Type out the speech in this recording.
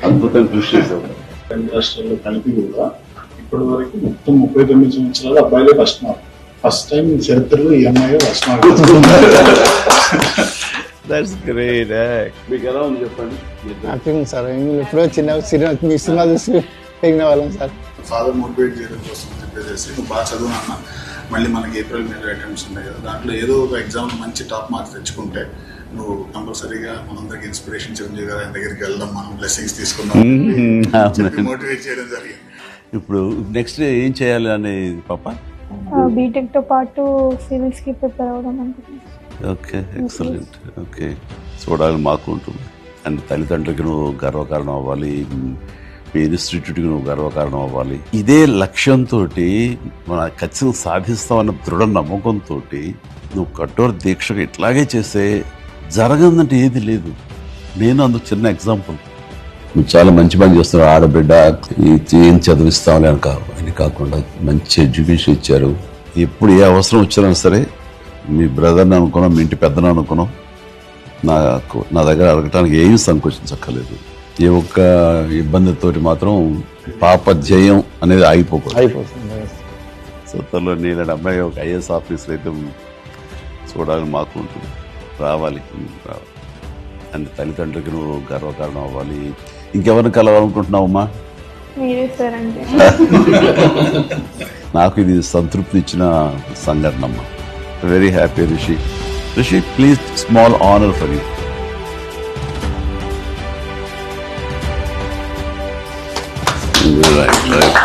అద్భుతం కృషి చేశావు. 2 రాష్ట్రాల్లో కలిపి కూడా ఇప్పటి వరకు మొత్తం 39 సంవత్సరాలు అబ్బాయిలే ఫస్ట్ టైం చరిత్రలో ఈ అమ్మాయి ఫస్ట్ మార్క్. That's great. మీకు ఎలా ఉంది చెప్పండి. హ్యాపీగా సార్. ఎప్పుడో మీ సినిమా చూసి పెరిగిన వాళ్ళం సార్. ఫాదర్ మోటివేట్ చేయడం కోసం చెప్పేసి నువ్వు బాగా చదువు అన్న, మళ్ళీ మనకి ఏప్రిల్ మే అటెంప్ట్స్ ఉంటాయి కదా, దాంట్లో ఏదో ఒక ఎగ్జామ్ మంచి టాప్ మార్క్స్ తెచ్చుకుంటే నువ్వు కంపల్సరీగా మనందరికి ఇన్స్పిరేషన్ చిరంజీవి గారి దగ్గరికి వెళ్దాం, మనం బ్లెస్సింగ్స్ తీసుకుందాం మోటివేట్ చేయడం జరిగింది. ఇప్పుడు నెక్స్ట్ ఏం చేయాలి అని పాప? బీటెక్ తో పాటు సివిల్స్ కి ప్రిపేర్ అవ్వడం అనుకుంటున్నాను. Okay, excellent. ఓకే, చూడాలి మాకు ఉంటుంది. అండ్ తల్లిదండ్రులకి నువ్వు గర్వకారణం అవ్వాలి, మీ ఇన్స్టిట్యూట్కి నువ్వు గర్వకారణం అవ్వాలి. ఇదే లక్ష్యంతో మన ఖచ్చితంగా సాధిస్తామన్న దృఢ నమ్మకంతో నువ్వు కఠోర దీక్షగా ఇట్లాగే చేస్తే జరగదంటే ఏది లేదు. నేను అందుకు చిన్న ఎగ్జాంపుల్. నువ్వు చాలా మంచి పని చేస్తున్నావు. ఆడబిడ్డ ఏం చదివిస్తామని అని కాకుండా మంచి ఎడ్యుకేషన్ ఇచ్చారు. ఎప్పుడు ఏ అవసరం వచ్చినా సరే మీ బ్రదర్ని అనుకున్నాం, మీ ఇంటి పెద్దను అనుకున్నాం, నా దగ్గర అడగటానికి ఏమీ సంకోచించక్కర్లేదు. ఏ ఒక్క ఇబ్బందితోటి మాత్రం పాప జయం అనేది అయిపోతుంది. సో త్వరలో నేను అబ్బాయి ఒక ఐఏఎస్ ఆఫీసర్ అయితే చూడాలని మాకు ఉంటుంది. రావాలి. అండ్ తల్లిదండ్రులకి నువ్వు గర్వకారణం అవ్వాలి. ఇంకెవరిని కలవాలనుకుంటున్నావమ్మా? మీరే సార్ అంటే. నాకు ఇది సంతృప్తి ఇచ్చిన సంఘటన అమ్మా. Very happy. Rishi please, small honour for you. Right.